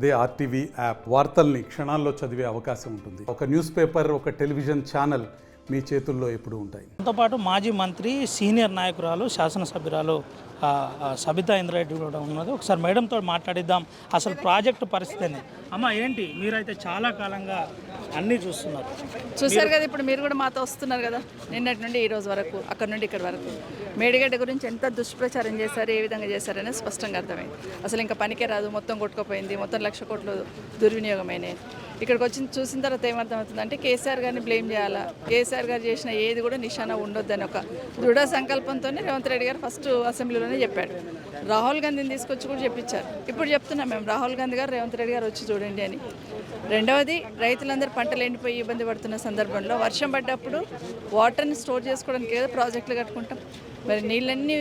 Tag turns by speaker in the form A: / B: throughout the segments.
A: అదే RTV app వార్తల్ని క్షణాల్లో చదివే అవకాశం ఉంటుంది. ఒక న్యూస్ పేపర్, ఒక టెలివిజన్ ఛానల్ మీ చేతుల్లో ఎప్పుడూ ఉంటాయి.
B: దాంతో పాటు మాజీ మంత్రి, సీనియర్ నాయకురాలు, శాసనసభ్యురాలు సబితా ఇంద్రారెడ్డి కూడా ఉన్నది. ఒకసారి మేడంతో మాట్లాడిద్దాం. అసలు ప్రాజెక్టు పరిస్థితిని అమ్మ ఏంటి, మీరైతే చాలా కాలంగా అన్నీ
C: చూశారు కదా. ఇప్పుడు మీరు కూడా మాతో వస్తున్నారు కదా, నిన్నటి నుండి ఈ రోజు వరకు, అక్కడ నుండి ఇక్కడ వరకు మేడిగడ్డ గురించి ఎంత దుష్ప్రచారం చేశారు, ఏ విధంగా చేశారనేది స్పష్టంగా అర్థమైంది. అసలు ఇంకా పనికే రాదు, మొత్తం కొట్టుకుపోయింది, మొత్తం 1,00,000 కోట్లు దుర్వినియోగమైనవి. ఇక్కడికి వచ్చి చూసిన తర్వాత ఏమర్థమవుతుంది అంటే కేసీఆర్ గారిని బ్లేమ్ చేయాలా, కేసీఆర్ గారు చేసిన ఏది కూడా నిశానా ఉండొద్దని ఒక దృఢ సంకల్పంతో రేవంత్ రెడ్డి గారు ఫస్ట్ అసెంబ్లీలోనే చెప్పాడు. రాహుల్ గాంధీని తీసుకొచ్చి కూడా చెప్పించారు. ఇప్పుడు చెప్తున్నాం మేము, రాహుల్ గాంధీ గారు రేవంత్ రెడ్డి గారు వచ్చి చూడండి అని. రెండవది, రైతులందరూ పంటలు ఎండిపోయి ఇబ్బంది పడుతున్న సందర్భంలో వర్షం పడ్డప్పుడు వాటర్ని స్టోర్ చేసుకోవడానికి ఏదో ప్రాజెక్టులు కట్టుకుంటాం. మరి నీళ్ళన్నీ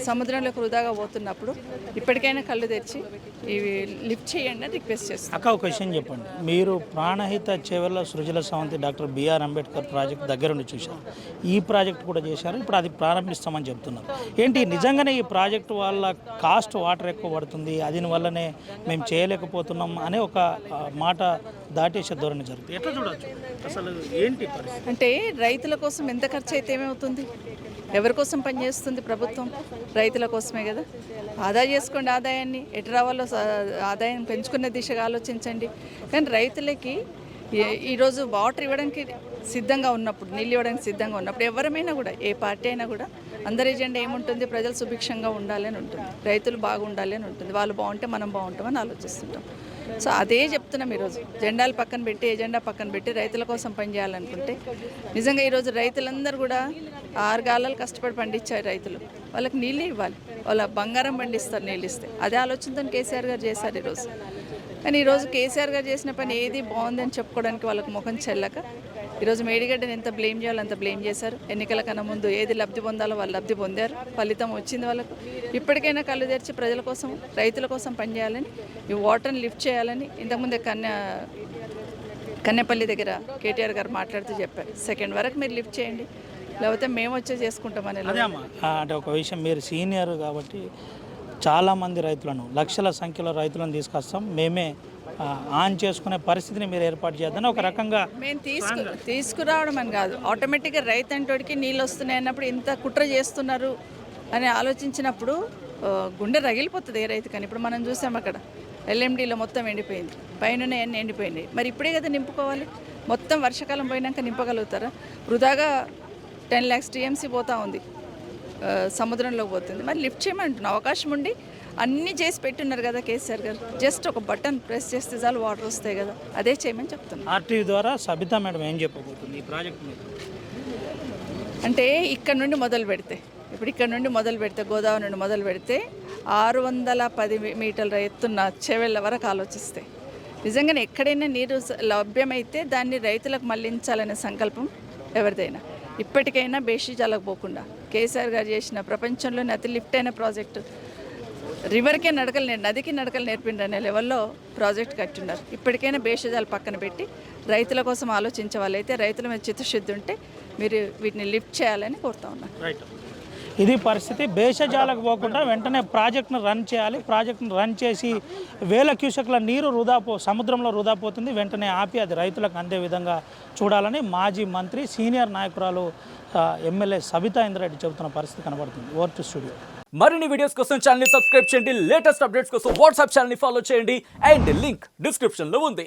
C: సముద్రంలోకి వృధాగా పోతున్నప్పుడు ఇప్పటికైనా కళ్ళు తెరిచి ఇవి లిఫ్ట్ చేయండి అని రిక్వెస్ట్ చేస్తాం.
B: అక్క, ఒక విషయం చెప్పండి. మీరు Pranahita Chevella Sujala Sravanthi doctor BR Ambedkar project దగ్గరుండి చూశారు, ఈ ప్రాజెక్ట్ కూడా చేశారు, ఇప్పుడు అది ప్రారంభిస్తామని చెప్తున్నారు. ఏంటి నిజంగానే ఈ ప్రాజెక్టు వల్ల కాస్ట్ వాటర్ ఎక్కువ పడుతుంది, దీనివల్లనే మేము చేయలేకపోతున్నాం అనే ఒక మాట దాటేసే ధోరణి జరుగుతుంది. ఎట్లా చూడొచ్చు అసలు ఏంటి పరిస్థితి?
C: అంటే రైతుల కోసం ఎంత ఖర్చు అయితే ఏమవుతుంది, ఎవరి కోసం పనిచేస్తుంది ప్రభుత్వం? రైతుల కోసమే కదా. ఆదా చేసుకోండి, ఆదాయాన్ని ఎటు రావాలో ఆదాయం పెంచుకునే దిశగా ఆలోచించండి. కానీ రైతులకి ఈరోజు వాటర్ ఇవ్వడానికి సిద్ధంగా ఉన్నప్పుడు, నీళ్ళు ఇవ్వడానికి సిద్ధంగా ఉన్నప్పుడు ఎవరమైనా కూడా, ఏ పార్టీ అయినా కూడా అందరి ఎజెండా ఏముంటుంది, ప్రజలు సుభిక్షంగా ఉండాలి అని ఉంటుంది, రైతులు బాగుండాలి అని ఉంటుంది, వాళ్ళు బాగుంటే మనం బాగుంటామని ఆలోచిస్తుంటాం. సో అదే చెప్తున్నాం. ఈరోజు జెండాలు పక్కన పెట్టి, ఎజెండా పక్కన పెట్టి రైతుల కోసం పనిచేయాలనుకుంటే నిజంగా ఈరోజు రైతులందరూ కూడా 6 గాలాలు కష్టపడి పండించారు రైతులు, వాళ్ళకి నీళ్ళు ఇవ్వాలి, వాళ్ళ బంగారం పండిస్తారు నీళ్ళు ఇస్తే. అదే ఆలోచనతో కేసీఆర్ గారు చేశారు ఈరోజు. కానీ ఈరోజు కేసీఆర్ గారు చేసిన పని ఏది బాగుందని చెప్పుకోవడానికి వాళ్ళకి ముఖం చెల్లక ఈరోజు మేడిగడ్డని ఎంత బ్లేమ్ చేయాలో అంత బ్లేమ్ చేశారు. ఎన్నికల కన్నా ముందు ఏది లబ్ధి పొందాలో వాళ్ళు లబ్ధి పొందారు, ఫలితం వచ్చింది వాళ్ళకు. ఇప్పటికైనా కళ్ళు తెరిచి ప్రజల కోసం, రైతుల కోసం పనిచేయాలని, ఈ వాటర్ని లిఫ్ట్ చేయాలని ఇంతకుముందే కన్నెపల్లి దగ్గర కేటీఆర్ గారు మాట్లాడుతూ చెప్పారు. 2nd వరకు మీరు లిఫ్ట్ చేయండి, లేకపోతే మేము వచ్చే చేసుకుంటామని.
B: అంటే ఒక విషయం, మీరు సీనియర్ కాబట్టి చాలామంది రైతులను, లక్షల సంఖ్యలో రైతులను తీసుకొస్తాం, మేమే ఆన్ చేసుకునే పరిస్థితిని మీరు ఏర్పాటు చేద్దాం ఒక రకంగా.
C: మేము తీసుకురావడం అని కాదు, ఆటోమేటిక్గా రైతు అంటోడికి నీళ్ళు వస్తున్నాయి అన్నప్పుడు ఇంత కుట్ర చేస్తున్నారు అని ఆలోచించినప్పుడు గుండె రగిలిపోతుంది ఏ రైతు. కానీ ఇప్పుడు మనం చూసాం అక్కడ ఎల్ఎండిలో మొత్తం ఎండిపోయింది, పైన అన్నీ ఎండిపోయింది. మరి ఇప్పుడే కదా నింపుకోవాలి, మొత్తం వర్షాకాలం పోయినాక నింపగలుగుతారా? వృధాగా 10 lakhs TMC పోతూ ఉంది, సముద్రంలోకి పోతుంది. మరి లిఫ్ట్ చేయమంటున్న అవకాశం ఉండి అన్నీ చేసి పెట్టున్నారు కదా కేసీఆర్ గారు. జస్ట్ ఒక బటన్ ప్రెస్ చేస్తే చాలు వాటర్ వస్తాయి కదా, అదే చేయమని చెప్తున్నాను.
B: ఆర్టీవీ ద్వారా సబితా మేడం ఏం చెప్పబోతుంది ఈ ప్రాజెక్ట్ మీద?
C: అంటే ఇక్కడ నుండి మొదలు పెడితే, ఇప్పుడు ఇక్కడ నుండి మొదలు పెడితే, గోదావరి నుండి మొదలు పెడితే 610 మీటర్ల ఎత్తున్న చెవెళ్ళ వరకు ఆలోచిస్తే, నిజంగానే ఎక్కడైనా నీరు లభ్యమైతే దాన్ని రైతులకు మళ్లించాలనే సంకల్పం ఎవరిదైనా. ఇప్పటికైనా బేషిజాలకు పోకుండా కేసీఆర్ గారు చేసిన ప్రపంచంలోనే అతి లిఫ్ట్ అయిన ప్రాజెక్టు, రివర్కే నడకలు, నదికి నడకలు నేర్పిండనే లెవెల్లో ప్రాజెక్ట్ కట్టున్నారు. ఇప్పటికైనా బేషజాలు పక్కన పెట్టి రైతుల కోసం ఆలోచించే వాళ్ళైతే, రైతుల మీద చిత్తశుద్ధి ఉంటే మీరు వీటిని లిఫ్ట్ చేయాలని కోరుతా ఉన్నాను.
B: రైట్, ఇది పరిస్థితి. భేషజాలకు పోకుండా వెంటనే ప్రాజెక్టును రన్ చేయాలి. ప్రాజెక్టును రన్ చేసి 1000 క్యూసెక్ల నీరు సముద్రంలో వృధా పోతుంది, వెంటనే ఆపి అది రైతులకు అందే విధంగా చూడాలని మాజీ మంత్రి, సీనియర్ నాయకురాలు, ఎమ్మెల్యే సబితా ఇంద్రారెడ్డి చెబుతున్న పరిస్థితి కనబడుతుంది. Over to studio.
D: మరిన్ని వీడియోస్ కోసం ఛానల్ ని సబ్స్క్రైబ్ చేయండి, లేటెస్ట్ అప్డేట్స్ కోసం వాట్సాప్ ఛానల్ ని ఫాలో చేయండి, అండ్ లింక్ డిస్క్రిప్షన్ లో ఉంది.